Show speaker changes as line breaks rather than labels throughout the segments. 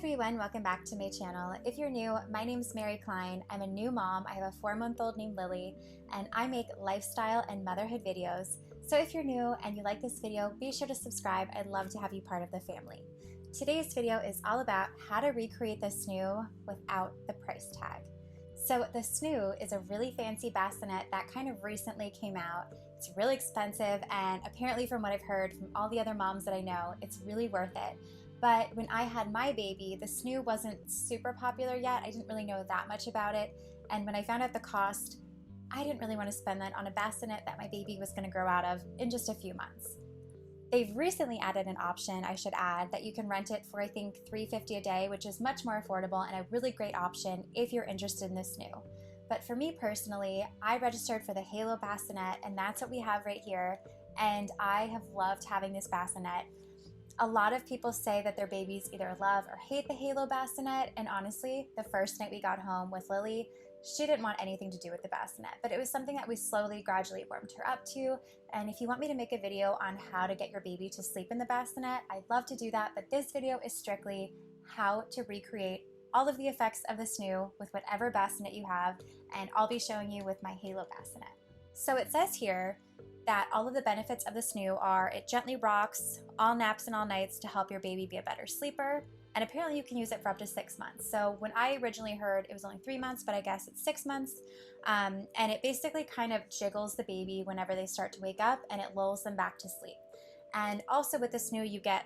everyone, welcome back to my channel. If you're new, my name's Mary Klein. I'm a new mom. I have a 4-month-old named Lily, and I make lifestyle and motherhood videos. So if you're new and you like this video, be sure to subscribe. I'd love to have you part of the family. Today's video is all about how to recreate the Snoo without the price tag. So the Snoo is a really fancy bassinet that kind of recently came out. It's really expensive, and apparently from what I've heard from all the other moms that I know, it's really worth it. But when I had my baby, the Snoo wasn't super popular yet. I didn't really know that much about it. And when I found out the cost, I didn't really want to spend that on a bassinet that my baby was going to grow out of in just a few months. They've recently added an option, I should add, that you can rent it for I think $3.50 a day, which is much more affordable and a really great option if you're interested in the Snoo. But for me personally, I registered for the Halo bassinet, and that's what we have right here. And I have loved having this bassinet. A lot of people say that their babies either love or hate the Halo bassinet, and honestly, the first night we got home with Lily, she didn't want anything to do with the bassinet, but it was something that we slowly, gradually warmed her up to. And if you want me to make a video on how to get your baby to sleep in the bassinet, I'd love to do that, but this video is strictly how to recreate all of the effects of the Snoo with whatever bassinet you have, and I'll be showing you with my Halo bassinet. So it says here that all of the benefits of the Snoo are it gently rocks all naps and all nights to help your baby be a better sleeper, and apparently you can use it for up to 6 months. So when I originally heard it was only 3 months, but I guess it's 6 months, and it basically kind of jiggles the baby whenever they start to wake up, and it lulls them back to sleep. And also with the Snoo, you get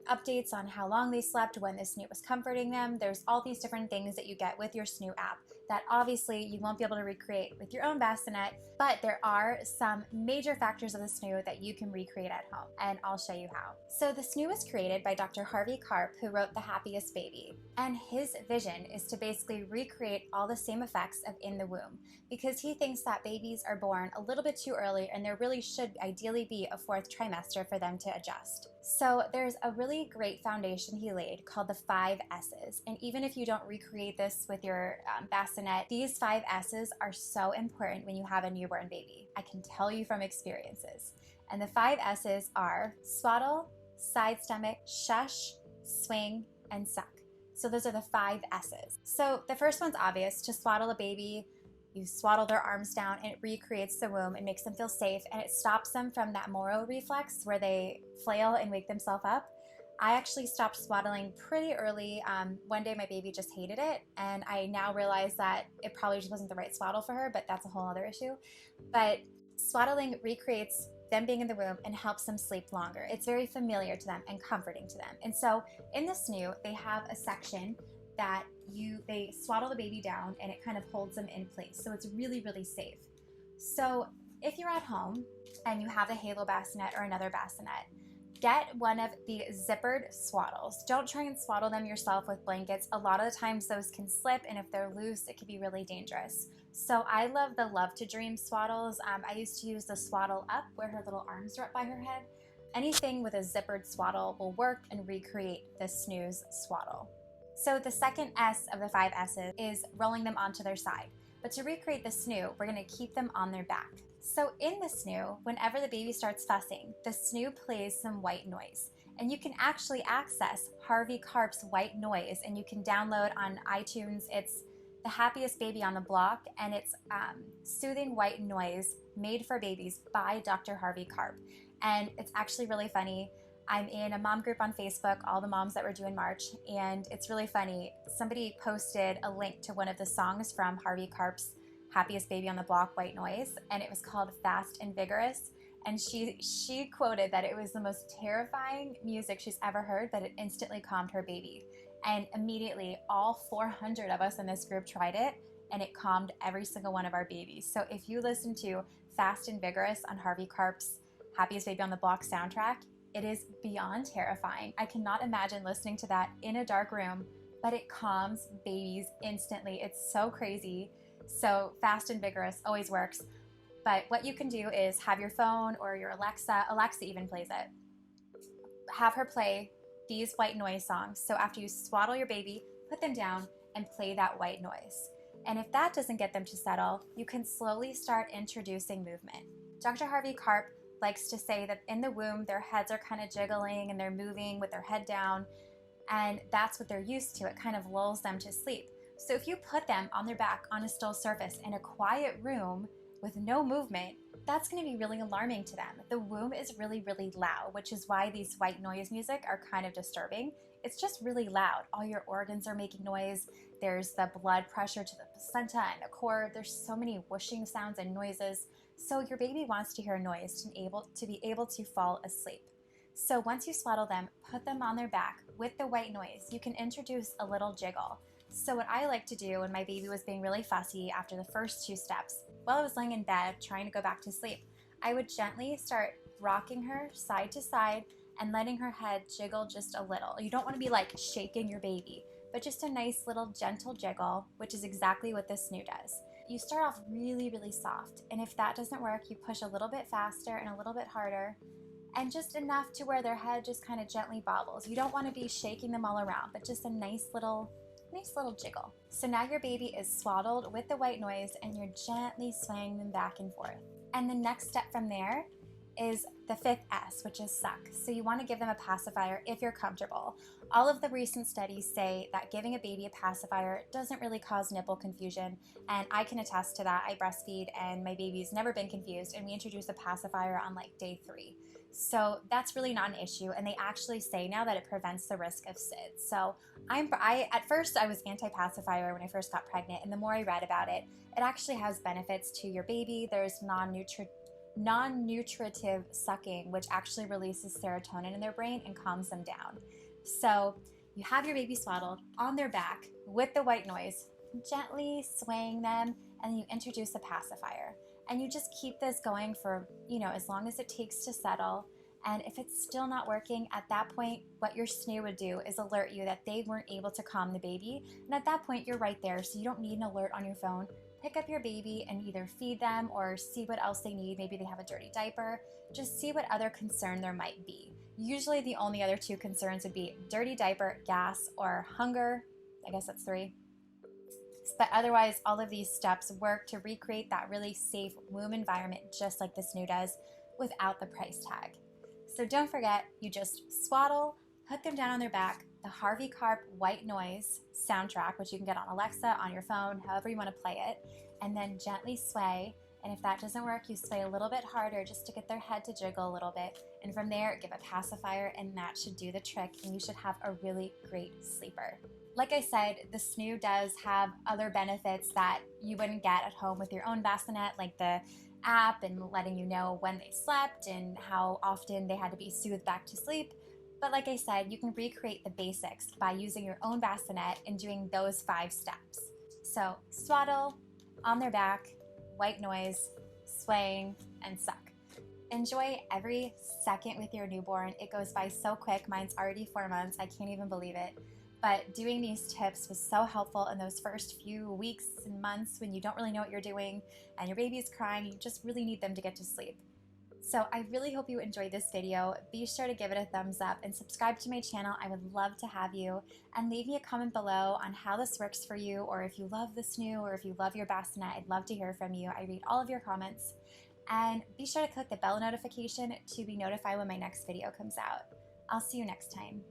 updates on how long they slept, when the Snoo was comforting them. There's all these different things that you get with your Snoo app that obviously you won't be able to recreate with your own bassinet, but there are some major factors of the Snoo that you can recreate at home, and I'll show you how. So the Snoo was created by Dr. Harvey Karp, who wrote The Happiest Baby, and his vision is to basically recreate all the same effects of in the womb, because he thinks that babies are born a little bit too early, and there really should ideally be a 4th trimester for them to adjust. So there's a really great foundation he laid called the 5 S's, and even if you don't recreate this with your bassinet, these 5 S's are so important when you have a newborn baby. I can tell you from experiences. And the 5 S's are swaddle, side stomach, shush, swing, and suck. So those are the 5 S's. So the first one's obvious: to swaddle a baby. You swaddle their arms down and it recreates the womb. It makes them feel safe, and it stops them from that Moro reflex where they flail and wake themselves up. I actually stopped swaddling pretty early. One day my baby just hated it, and I now realize that it probably just wasn't the right swaddle for her, but that's a whole other issue. But swaddling recreates them being in the womb and helps them sleep longer. It's very familiar to them and comforting to them. And so in the Snoo, they have a section that they swaddle the baby down, and it kind of holds them in place. So it's really, really safe. So if you're at home and you have a Halo bassinet or another bassinet, get one of the zippered swaddles. Don't try and swaddle them yourself with blankets. A lot of the times those can slip, and if they're loose, it can be really dangerous. So I love the Love to Dream swaddles. I used to use the swaddle up where her little arms are up by her head. Anything with a zippered swaddle will work and recreate the Snoo's swaddle. So the second S of the 5 S's is rolling them onto their side. But to recreate the Snoo, we're going to keep them on their back. So in the Snoo, whenever the baby starts fussing, the Snoo plays some white noise. And you can actually access Harvey Karp's white noise, and you can download on iTunes. It's The Happiest Baby on the Block, and it's soothing white noise made for babies by Dr. Harvey Karp. And it's actually really funny. I'm in a mom group on Facebook, all the moms that were due in March, and it's really funny. Somebody posted a link to one of the songs from Harvey Karp's Happiest Baby on the Block, White Noise, and it was called Fast and Vigorous. And she quoted that it was the most terrifying music she's ever heard, but it instantly calmed her baby. And immediately, all 400 of us in this group tried it, and it calmed every single one of our babies. So if you listen to Fast and Vigorous on Harvey Karp's Happiest Baby on the Block soundtrack, it is beyond terrifying. I cannot imagine listening to that in a dark room, but it calms babies instantly. It's so crazy. So Fast and Vigorous always works. But what you can do is have your phone or your Alexa even plays it, have her play these white noise songs. So after you swaddle your baby, put them down and play that white noise. And if that doesn't get them to settle, you can slowly start introducing movement. Dr. Harvey Karp likes to say that in the womb, their heads are kind of jiggling and they're moving with their head down. and that's what they're used to. It kind of lulls them to sleep. So if you put them on their back on a still surface in a quiet room with no movement, that's going to be really alarming to them. The womb is really, really loud, which is why these white noise music are kind of disturbing. It's just really loud. All your organs are making noise. There's the blood pressure to the placenta and the cord. There's so many whooshing sounds and noises. So your baby wants to hear noise to be able to fall asleep. So once you swaddle them, put them on their back with the white noise. You can introduce a little jiggle. So what I like to do when my baby was being really fussy after the first 2 steps, while I was laying in bed trying to go back to sleep, I would gently start rocking her side to side and letting her head jiggle just a little. You don't want to be like shaking your baby, but just a nice little gentle jiggle, which is exactly what the Snoo does. You start off really, really soft, and if that doesn't work, you push a little bit faster and a little bit harder, and just enough to where their head just kind of gently bobbles. You don't want to be shaking them all around, but just a nice little jiggle. So now your baby is swaddled with the white noise and you're gently swaying them back and forth. And the next step from there is the 5th S, which is suck. So you want to give them a pacifier if you're comfortable. All of the recent studies say that giving a baby a pacifier doesn't really cause nipple confusion, and I can attest to that. I breastfeed and my baby's never been confused, and we introduced a pacifier on like day 3. So that's really not an issue, and they actually say now that it prevents the risk of SIDS. So at first I was anti-pacifier when I first got pregnant, and the more I read about it, it actually has benefits to your baby. There's non-nutritive sucking, which actually releases serotonin in their brain and calms them down. So you have your baby swaddled on their back with the white noise, gently swaying them, and you introduce a pacifier. And you just keep this going for, as long as it takes to settle. And if it's still not working, at that point, what your Snoo would do is alert you that they weren't able to calm the baby. And at that point, you're right there, so you don't need an alert on your phone. Pick up your baby and either feed them or see what else they need. Maybe they have a dirty diaper. Just see what other concern there might be. Usually the only other 2 concerns would be dirty diaper, gas, or hunger. I guess that's 3. But otherwise, all of these steps work to recreate that really safe womb environment, just like the Snoo does, without the price tag. So don't forget, you just swaddle, put them down on their back, the Harvey Karp white noise soundtrack, which you can get on Alexa, on your phone, however you want to play it, and then gently sway. And if that doesn't work, you sway a little bit harder just to get their head to jiggle a little bit. And from there, give a pacifier, and that should do the trick, and you should have a really great sleeper. Like I said, the Snoo does have other benefits that you wouldn't get at home with your own bassinet, like the app and letting you know when they slept and how often they had to be soothed back to sleep. But like I said, you can recreate the basics by using your own bassinet and doing those 5 steps. So swaddle, on their back, white noise, swaying, and suck. Enjoy every second with your newborn. It goes by so quick. Mine's already 4 months. I can't even believe it. But doing these tips was so helpful in those first few weeks and months when you don't really know what you're doing and your baby's crying. You just really need them to get to sleep. So I really hope you enjoyed this video. Be sure to give it a thumbs up and subscribe to my channel. I would love to have you. And leave me a comment below on how this works for you, or if you love the Snoo, or if you love your bassinet. I'd love to hear from you. I read all of your comments. And be sure to click the bell notification to be notified when my next video comes out. I'll see you next time.